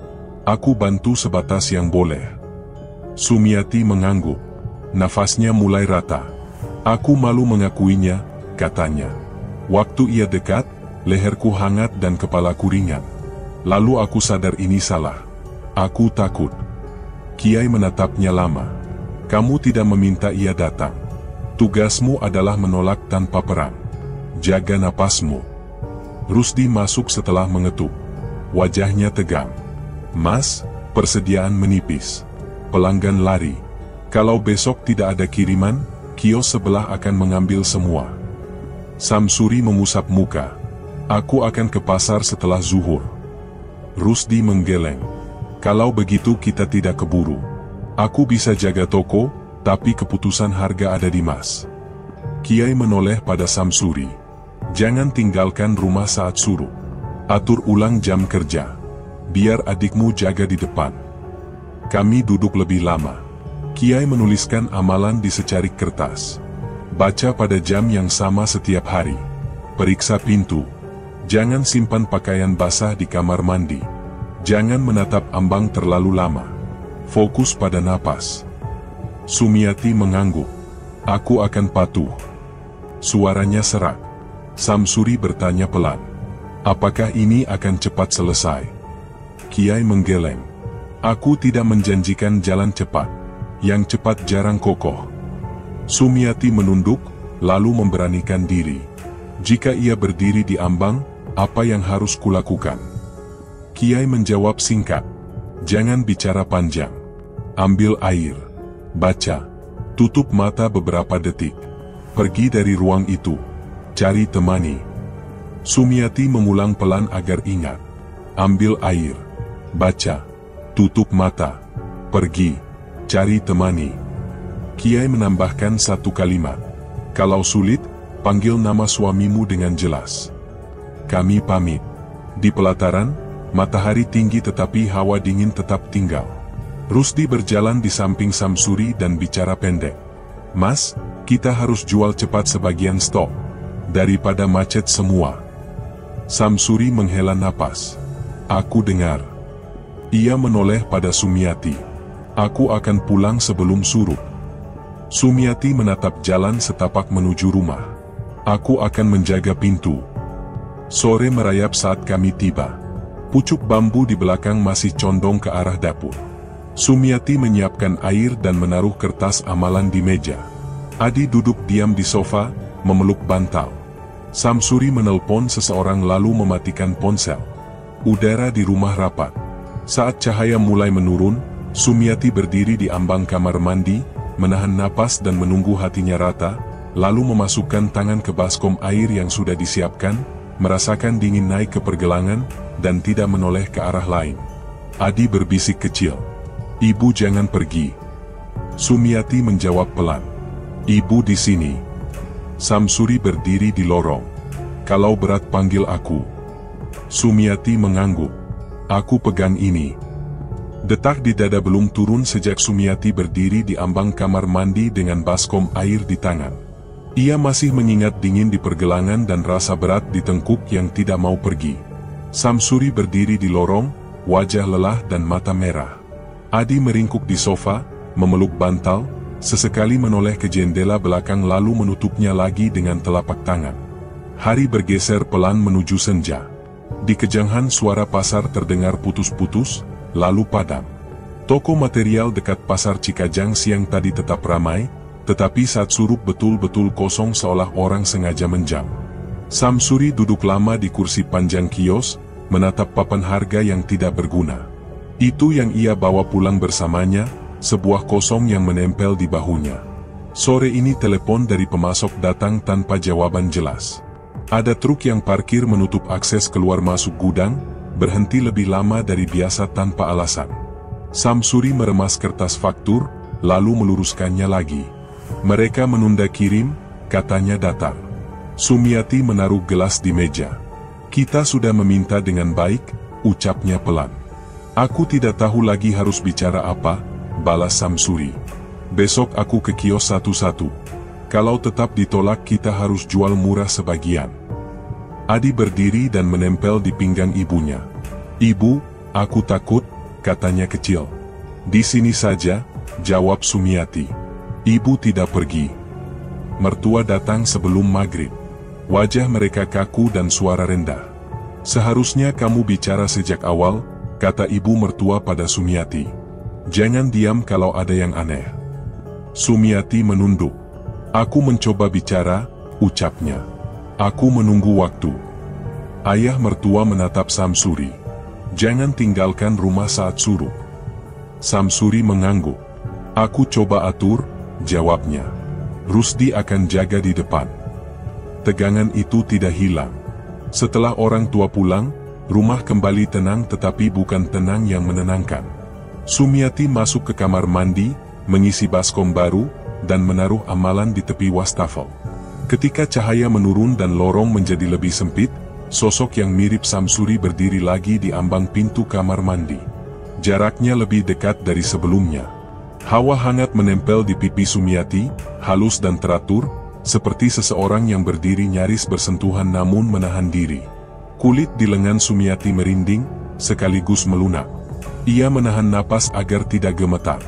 Aku bantu sebatas yang boleh. Sumiati mengangguk. Nafasnya mulai rata. Aku malu mengakuinya, katanya. Waktu ia dekat, leherku hangat dan kepalaku ringan. Lalu aku sadar ini salah. Aku takut. Kiai menatapnya lama. Kamu tidak meminta ia datang. Tugasmu adalah menolak tanpa perang. Jaga napasmu. Rusdi masuk setelah mengetuk. Wajahnya tegang. Mas, persediaan menipis. Pelanggan lari. Kalau besok tidak ada kiriman, kios sebelah akan mengambil semua. Samsuri mengusap muka. Aku akan ke pasar setelah zuhur. Rusdi menggeleng. Kalau begitu kita tidak keburu. Aku bisa jaga toko, tapi keputusan harga ada di Mas. Kiai menoleh pada Samsuri. Jangan tinggalkan rumah saat suruh. Atur ulang jam kerja. Biar adikmu jaga di depan. Kami duduk lebih lama. Kiai menuliskan amalan di secarik kertas. Baca pada jam yang sama setiap hari. Periksa pintu. Jangan simpan pakaian basah di kamar mandi. Jangan menatap ambang terlalu lama. Fokus pada napas. Sumiati mengangguk. Aku akan patuh. Suaranya serak. Samsuri bertanya pelan. Apakah ini akan cepat selesai? Kiai menggeleng. Aku tidak menjanjikan jalan cepat. Yang cepat jarang kokoh. Sumiati menunduk, lalu memberanikan diri. Jika ia berdiri di ambang, apa yang harus kulakukan? Kiai menjawab singkat. Jangan bicara panjang. Ambil air. Baca. Tutup mata beberapa detik. Pergi dari ruang itu. Cari temani. Sumiati mengulang pelan agar ingat. Ambil air. Baca. Tutup mata. Pergi. Cari temani. Kiai menambahkan satu kalimat. Kalau sulit, panggil nama suamimu dengan jelas. Kami pamit. Di pelataran, matahari tinggi tetapi hawa dingin tetap tinggal. Rusdi berjalan di samping Samsuri dan bicara pendek. Mas, kita harus jual cepat sebagian stok. Daripada macet semua. Samsuri menghela napas. Aku dengar. Ia menoleh pada Sumiati. Aku akan pulang sebelum surut. Sumiati menatap jalan setapak menuju rumah. Aku akan menjaga pintu. Sore merayap saat kami tiba. Pucuk bambu di belakang masih condong ke arah dapur. Sumiati menyiapkan air dan menaruh kertas amalan di meja. Adi duduk diam di sofa, memeluk bantal. Samsuri menelpon seseorang lalu mematikan ponsel. Udara di rumah rapat. Saat cahaya mulai menurun, Sumiati berdiri di ambang kamar mandi, menahan napas dan menunggu hatinya rata, lalu memasukkan tangan ke baskom air yang sudah disiapkan, merasakan dingin naik ke pergelangan, dan tidak menoleh ke arah lain. Adi berbisik kecil, "Ibu jangan pergi." Sumiati menjawab pelan, "Ibu di sini." Samsuri berdiri di lorong, "Kalau berat panggil aku." Sumiati mengangguk, "Aku pegang ini." Detak di dada belum turun sejak Sumiati berdiri di ambang kamar mandi dengan baskom air di tangan. Ia masih mengingat dingin di pergelangan dan rasa berat di tengkuk yang tidak mau pergi. Samsuri berdiri di lorong, wajah lelah dan mata merah. Adi meringkuk di sofa, memeluk bantal, sesekali menoleh ke jendela belakang lalu menutupnya lagi dengan telapak tangan. Hari bergeser pelan menuju senja. Di kejanghan suara pasar terdengar putus-putus, lalu padam. Toko material dekat pasar Cikajang siang tadi tetap ramai, tetapi saat surup betul-betul kosong seolah orang sengaja menjam. Samsuri duduk lama di kursi panjang kios, menatap papan harga yang tidak berguna. Itu yang ia bawa pulang bersamanya, sebuah kosong yang menempel di bahunya. Sore ini telepon dari pemasok datang tanpa jawaban jelas. Ada truk yang parkir menutup akses keluar masuk gudang, berhenti lebih lama dari biasa tanpa alasan. Samsuri meremas kertas faktur, lalu meluruskannya lagi. "Mereka menunda kirim," katanya datar. Sumiati menaruh gelas di meja. "Kita sudah meminta dengan baik," ucapnya pelan. "Aku tidak tahu lagi harus bicara apa," balas Samsuri. "Besok aku ke kios satu-satu. Kalau tetap ditolak kita harus jual murah sebagian." Adi berdiri dan menempel di pinggang ibunya. "Ibu, aku takut," katanya kecil. "Di sini saja," jawab Sumiati. "Ibu tidak pergi." Mertua datang sebelum maghrib. Wajah mereka kaku dan suara rendah. "Seharusnya kamu bicara sejak awal," kata ibu mertua pada Sumiati. "Jangan diam kalau ada yang aneh." Sumiati menunduk. "Aku mencoba bicara," ucapnya. "Aku menunggu waktu." Ayah mertua menatap Samsuri. "Jangan tinggalkan rumah saat surup." Samsuri mengangguk. "Aku coba atur," jawabnya. "Rusdi akan jaga di depan." Tegangan itu tidak hilang. Setelah orang tua pulang, rumah kembali tenang tetapi bukan tenang yang menenangkan. Sumiati masuk ke kamar mandi, mengisi baskom baru, dan menaruh amalan di tepi wastafel. Ketika cahaya menurun dan lorong menjadi lebih sempit, sosok yang mirip Samsuri berdiri lagi di ambang pintu kamar mandi. Jaraknya lebih dekat dari sebelumnya. Hawa hangat menempel di pipi Sumiati, halus dan teratur, seperti seseorang yang berdiri nyaris bersentuhan namun menahan diri. Kulit di lengan Sumiati merinding, sekaligus melunak. Ia menahan napas agar tidak gemetar.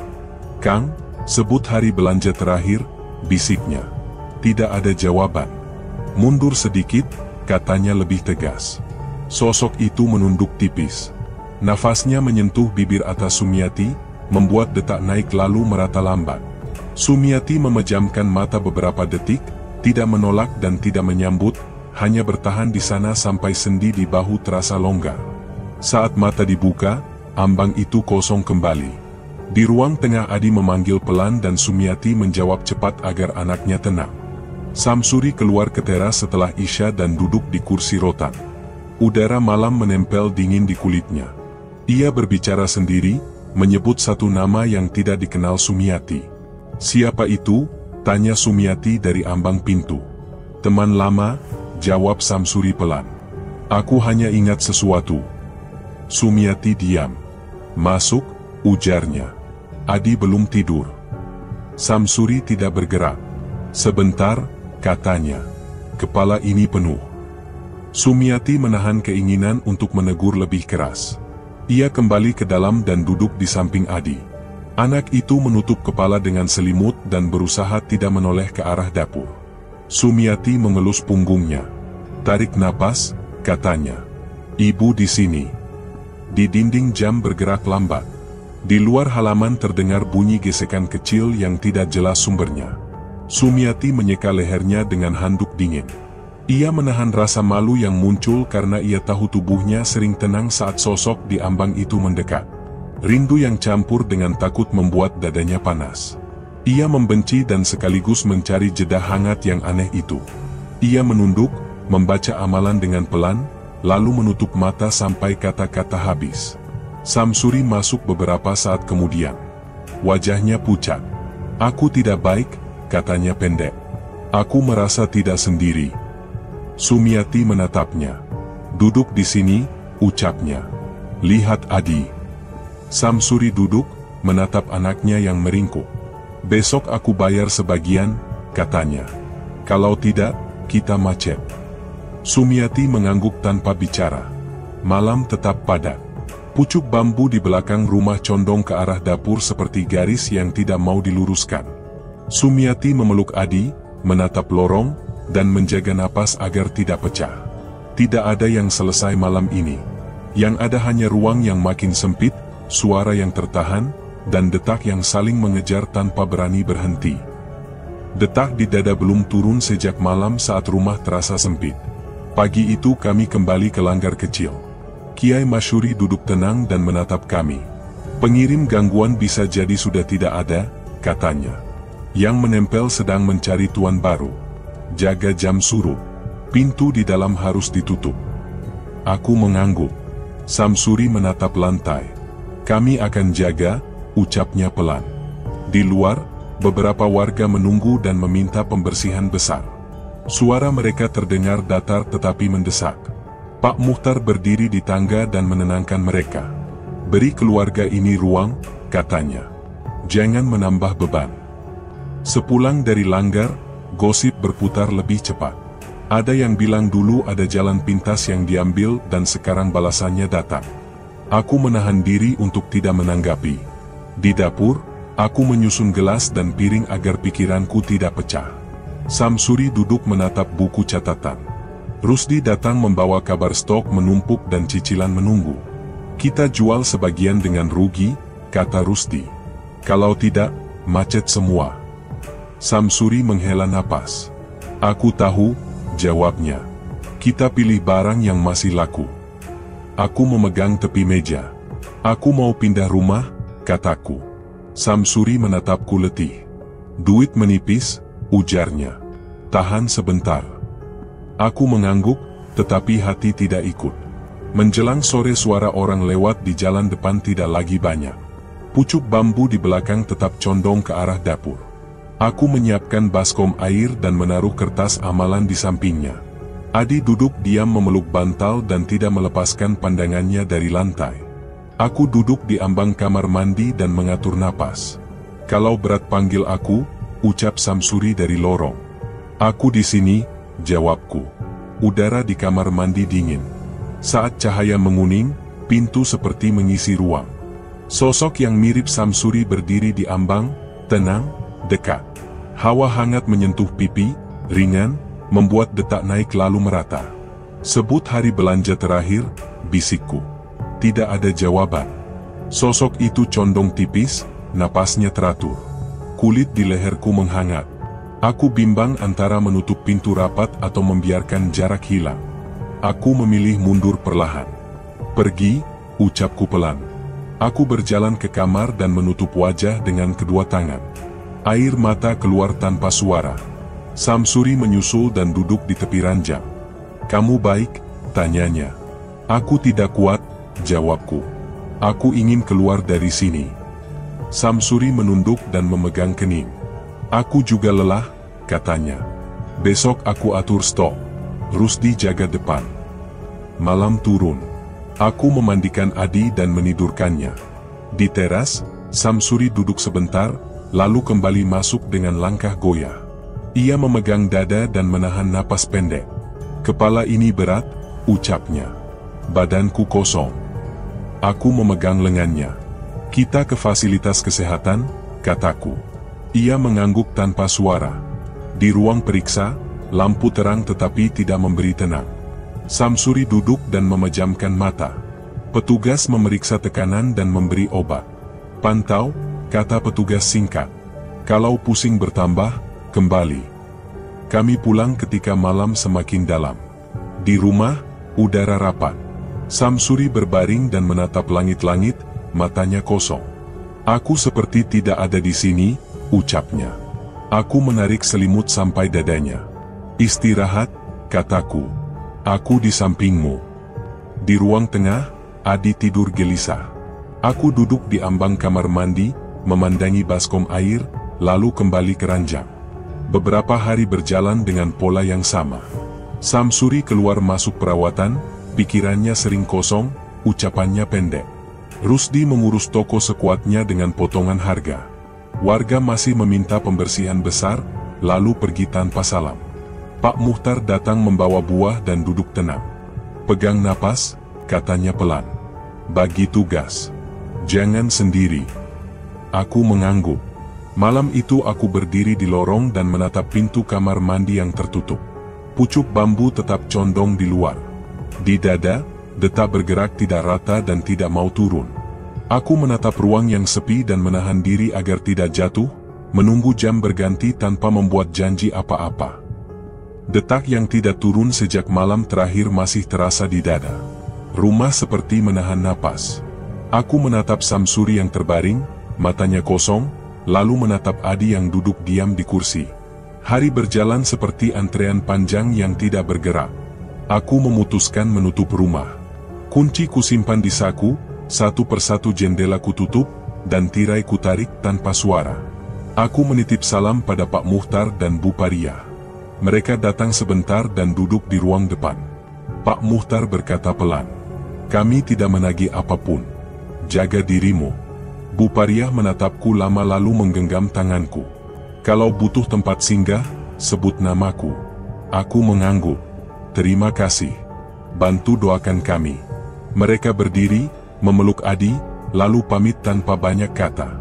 "Kang, sebut hari belanja terakhir," bisiknya. Tidak ada jawaban. "Mundur sedikit," katanya lebih tegas. Sosok itu menunduk tipis. Nafasnya menyentuh bibir atas Sumiati, membuat detak naik lalu merata lambat. Sumiati memejamkan mata beberapa detik, tidak menolak dan tidak menyambut, hanya bertahan di sana sampai sendi di bahu terasa longgar. Saat mata dibuka, ambang itu kosong kembali. Di ruang tengah Adi memanggil pelan dan Sumiati menjawab cepat agar anaknya tenang. Samsuri keluar ke teras setelah Isya dan duduk di kursi rotan. Udara malam menempel dingin di kulitnya. Ia berbicara sendiri, menyebut satu nama yang tidak dikenal Sumiati. "Siapa itu?" tanya Sumiati dari ambang pintu. "Teman lama," jawab Samsuri pelan. "Aku hanya ingat sesuatu." Sumiati diam. "Masuk," ujarnya. Adi belum tidur. Samsuri tidak bergerak. "Sebentar," katanya. "Kepala ini penuh." Sumiati menahan keinginan untuk menegur lebih keras. Ia kembali ke dalam dan duduk di samping Adi. Anak itu menutup kepala dengan selimut dan berusaha tidak menoleh ke arah dapur. Sumiati mengelus punggungnya. "Tarik napas," katanya. "Ibu di sini." Di dinding jam bergerak lambat. Di luar halaman terdengar bunyi gesekan kecil yang tidak jelas sumbernya. Sumiati menyeka lehernya dengan handuk dingin. Ia menahan rasa malu yang muncul karena ia tahu tubuhnya sering tenang saat sosok di ambang itu mendekat. Rindu yang campur dengan takut membuat dadanya panas. Ia membenci dan sekaligus mencari jeda hangat yang aneh itu. Ia menunduk, membaca amalan dengan pelan, lalu menutup mata sampai kata-kata habis. Samsuri masuk beberapa saat kemudian. Wajahnya pucat. "Aku tidak baik," katanya pendek. "Aku merasa tidak sendiri." Sumiati menatapnya. "Duduk di sini," ucapnya. "Lihat Adi." Samsuri duduk, menatap anaknya yang meringkuk. "Besok aku bayar sebagian," katanya. "Kalau tidak, kita macet." Sumiati mengangguk tanpa bicara. Malam tetap padat. Pucuk bambu di belakang rumah condong ke arah dapur seperti garis yang tidak mau diluruskan. Sumiati memeluk Adi, menatap lorong, dan menjaga napas agar tidak pecah. Tidak ada yang selesai malam ini. Yang ada hanya ruang yang makin sempit, suara yang tertahan, dan detak yang saling mengejar tanpa berani berhenti. Detak di dada belum turun sejak malam saat rumah terasa sempit. Pagi itu kami kembali ke langgar kecil. Kiai Masyuri duduk tenang dan menatap kami. "Pengirim gangguan bisa jadi sudah tidak ada," katanya. "Yang menempel sedang mencari tuan baru. Jaga jam surup. Pintu di dalam harus ditutup." Aku mengangguk. Samsuri menatap lantai. "Kami akan jaga," ucapnya pelan. Di luar, beberapa warga menunggu dan meminta pembersihan besar. Suara mereka terdengar datar tetapi mendesak. Pak Muhtar berdiri di tangga dan menenangkan mereka. "Beri keluarga ini ruang," katanya. "Jangan menambah beban." Sepulang dari langgar, gosip berputar lebih cepat. Ada yang bilang dulu ada jalan pintas yang diambil dan sekarang balasannya datang. Aku menahan diri untuk tidak menanggapi. Di dapur, aku menyusun gelas dan piring agar pikiranku tidak pecah. Samsuri duduk menatap buku catatan. Rusdi datang membawa kabar stok menumpuk dan cicilan menunggu. "Kita jual sebagian dengan rugi," kata Rusdi. "Kalau tidak, macet semua." Samsuri menghela napas. "Aku tahu," jawabnya. "Kita pilih barang yang masih laku." Aku memegang tepi meja. "Aku mau pindah rumah," kataku. Samsuri menatapku letih. "Duit menipis," ujarnya. "Tahan sebentar." Aku mengangguk, tetapi hati tidak ikut. Menjelang sore suara orang lewat di jalan depan tidak lagi banyak. Pucuk bambu di belakang tetap condong ke arah dapur. Aku menyiapkan baskom air dan menaruh kertas amalan di sampingnya. Adi duduk diam memeluk bantal dan tidak melepaskan pandangannya dari lantai. Aku duduk di ambang kamar mandi dan mengatur napas. "Kalau berat panggil aku," ucap Samsuri dari lorong. "Aku di sini," jawabku. Udara di kamar mandi dingin. Saat cahaya menguning, pintu seperti mengisi ruang. Sosok yang mirip Samsuri berdiri di ambang, tenang, dekat. Hawa hangat menyentuh pipi, ringan, membuat detak naik lalu merata. "Sebut hari belanja terakhir," bisikku. Tidak ada jawaban. Sosok itu condong tipis, napasnya teratur. Kulit di leherku menghangat. Aku bimbang antara menutup pintu rapat atau membiarkan jarak hilang. Aku memilih mundur perlahan. "Pergi," ucapku pelan. Aku berjalan ke kamar dan menutup wajah dengan kedua tangan. Air mata keluar tanpa suara. Samsuri menyusul dan duduk di tepi ranjang. "Kamu baik?" tanyanya. "Aku tidak kuat," jawabku. "Aku ingin keluar dari sini." Samsuri menunduk dan memegang kening. "Aku juga lelah," katanya. "Besok aku atur stok. Rusdi jaga depan." Malam turun. Aku memandikan Adi dan menidurkannya. Di teras, Samsuri duduk sebentar, lalu kembali masuk dengan langkah goyah. Ia memegang dada dan menahan napas pendek. "Kepala ini berat," ucapnya. "Badanku kosong." Aku memegang lengannya. "Kita ke fasilitas kesehatan," kataku. Ia mengangguk tanpa suara. Di ruang periksa, lampu terang tetapi tidak memberi tenang. Samsuri duduk dan memejamkan mata. Petugas memeriksa tekanan dan memberi obat. "Pantau," kata petugas singkat. "Kalau pusing bertambah, kembali." Kami pulang ketika malam semakin dalam. Di rumah, udara rapat. Samsuri berbaring dan menatap langit-langit, matanya kosong. Aku seperti tidak ada di sini, ucapnya. Aku menarik selimut sampai dadanya. Istirahat, kataku. Aku di sampingmu. Di ruang tengah, Adi tidur gelisah. Aku duduk di ambang kamar mandi, memandangi baskom air, lalu kembali ke ranjang. Beberapa hari berjalan dengan pola yang sama. Samsuri keluar masuk perawatan, pikirannya sering kosong, ucapannya pendek. Rusdi mengurus toko sekuatnya dengan potongan harga. Warga masih meminta pembersihan besar, lalu pergi tanpa salam. Pak Muhtar datang membawa buah dan duduk tenang. Pegang napas, katanya pelan. Bagi tugas. Jangan sendiri. Aku mengangguk. Malam itu aku berdiri di lorong dan menatap pintu kamar mandi yang tertutup. Pucuk bambu tetap condong di luar. Di dada, detak bergerak tidak rata dan tidak mau turun. Aku menatap ruang yang sepi dan menahan diri agar tidak jatuh, menunggu jam berganti tanpa membuat janji apa-apa. Detak yang tidak turun sejak malam terakhir masih terasa di dada. Rumah seperti menahan napas. Aku menatap Samsuri yang terbaring, matanya kosong, lalu menatap Adi yang duduk diam di kursi. Hari berjalan seperti antrean panjang yang tidak bergerak. Aku memutuskan menutup rumah. Kunci kusimpan di saku, satu persatu jendela kututup, dan tirai kutarik tanpa suara. Aku menitip salam pada Pak Muhtar dan Bu Pariah. Mereka datang sebentar dan duduk di ruang depan. Pak Muhtar berkata pelan, "Kami tidak menagih apapun. Jaga dirimu." Bu Pariah menatapku lama lalu menggenggam tanganku. "Kalau butuh tempat singgah, sebut namaku." Aku mengangguk. "Terima kasih. Bantu doakan kami." Mereka berdiri, memeluk Adi, lalu pamit tanpa banyak kata.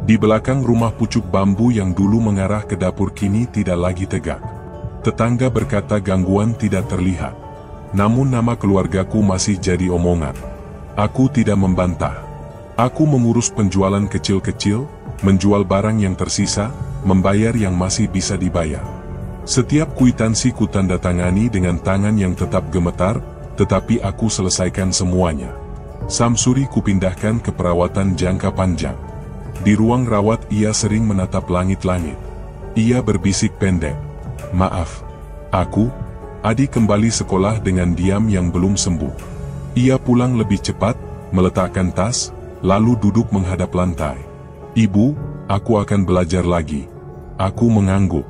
Di belakang rumah pucuk bambu yang dulu mengarah ke dapur kini tidak lagi tegak. Tetangga berkata gangguan tidak terlihat. Namun nama keluargaku masih jadi omongan. Aku tidak membantah. Aku mengurus penjualan kecil-kecil, menjual barang yang tersisa, membayar yang masih bisa dibayar. Setiap kwitansi kutandatangani dengan tangan yang tetap gemetar, tetapi aku selesaikan semuanya. Samsuri kupindahkan ke perawatan jangka panjang. Di ruang rawat ia sering menatap langit-langit. Ia berbisik pendek, "Maaf, aku..." Adi kembali sekolah dengan diam yang belum sembuh. Ia pulang lebih cepat, meletakkan tas, lalu duduk menghadap lantai. "Ibu, aku akan belajar lagi." Aku mengangguk.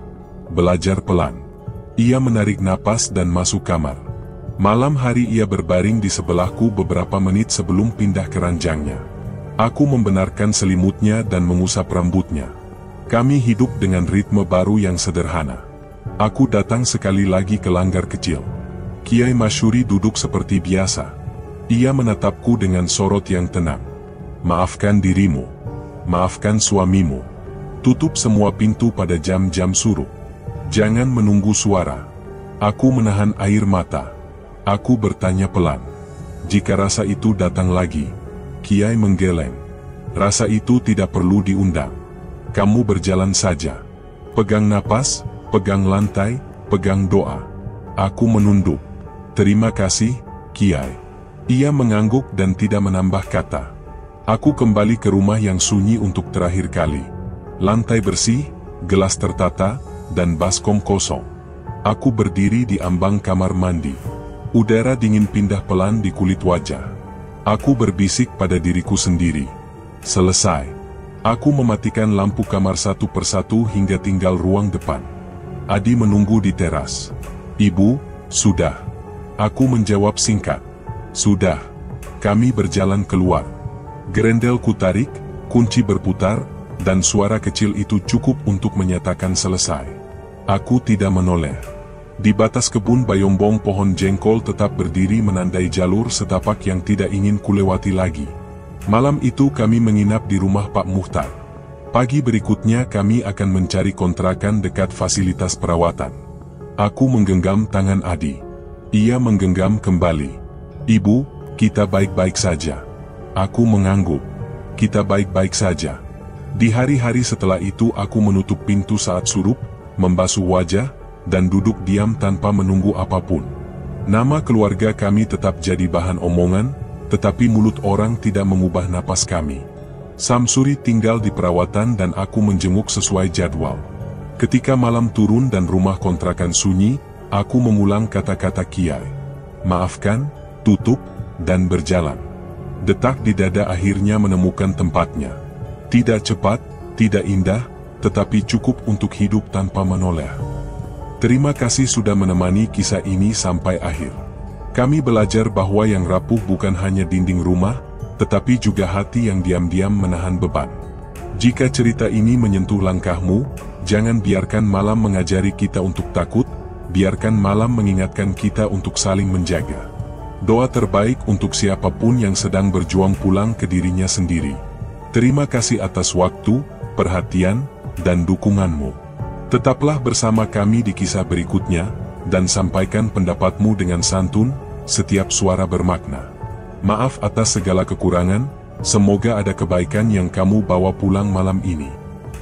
"Belajar pelan." Ia menarik napas dan masuk kamar. Malam hari ia berbaring di sebelahku beberapa menit sebelum pindah ke ranjangnya. Aku membenarkan selimutnya dan mengusap rambutnya. Kami hidup dengan ritme baru yang sederhana. Aku datang sekali lagi ke langgar kecil. Kiai Masyuri duduk seperti biasa. Ia menatapku dengan sorot yang tenang. "Maafkan dirimu. Maafkan suamimu. Tutup semua pintu pada jam-jam suruh. Jangan menunggu suara." Aku menahan air mata. Aku bertanya pelan. "Jika rasa itu datang lagi..." Kiai menggeleng. "Rasa itu tidak perlu diundang. Kamu berjalan saja. Pegang napas, pegang lantai, pegang doa." Aku menunduk. "Terima kasih, Kiai." Ia mengangguk dan tidak menambah kata. Aku kembali ke rumah yang sunyi untuk terakhir kali. Lantai bersih, gelas tertata, dan baskom kosong. Aku berdiri di ambang kamar mandi. Udara dingin pindah pelan di kulit wajah. Aku berbisik pada diriku sendiri. Selesai. Aku mematikan lampu kamar satu persatu hingga tinggal ruang depan. Adi menunggu di teras. "Ibu, sudah." Aku menjawab singkat. "Sudah." Kami berjalan keluar. Gerendel kutarik, kunci berputar, dan suara kecil itu cukup untuk menyatakan selesai. Aku tidak menoleh. Di batas kebun bayombong pohon jengkol tetap berdiri menandai jalur setapak yang tidak ingin kulewati lagi. Malam itu kami menginap di rumah Pak Muhtar. Pagi berikutnya kami akan mencari kontrakan dekat fasilitas perawatan. Aku menggenggam tangan Adi. Ia menggenggam kembali. "Ibu, kita baik-baik saja." Aku mengangguk. "Kita baik-baik saja." Di hari-hari setelah itu aku menutup pintu saat surup, membasuh wajah, dan duduk diam tanpa menunggu apapun. Nama keluarga kami tetap jadi bahan omongan, tetapi mulut orang tidak mengubah napas kami. Samsuri tinggal di perawatan dan aku menjenguk sesuai jadwal. Ketika malam turun dan rumah kontrakan sunyi, aku mengulang kata-kata Kiai. Maafkan, tutup, dan berjalan. Detak di dada akhirnya menemukan tempatnya. Tidak cepat, tidak indah, tetapi cukup untuk hidup tanpa menoleh. Terima kasih sudah menemani kisah ini sampai akhir. Kami belajar bahwa yang rapuh bukan hanya dinding rumah, tetapi juga hati yang diam-diam menahan beban. Jika cerita ini menyentuh langkahmu, jangan biarkan malam mengajari kita untuk takut, biarkan malam mengingatkan kita untuk saling menjaga. Doa terbaik untuk siapapun yang sedang berjuang pulang ke dirinya sendiri. Terima kasih atas waktu, perhatian, dan dukunganmu. Tetaplah bersama kami di kisah berikutnya, dan sampaikan pendapatmu dengan santun, setiap suara bermakna. Maaf atas segala kekurangan, semoga ada kebaikan yang kamu bawa pulang malam ini.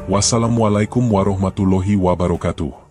Wassalamualaikum warahmatullahi wabarakatuh.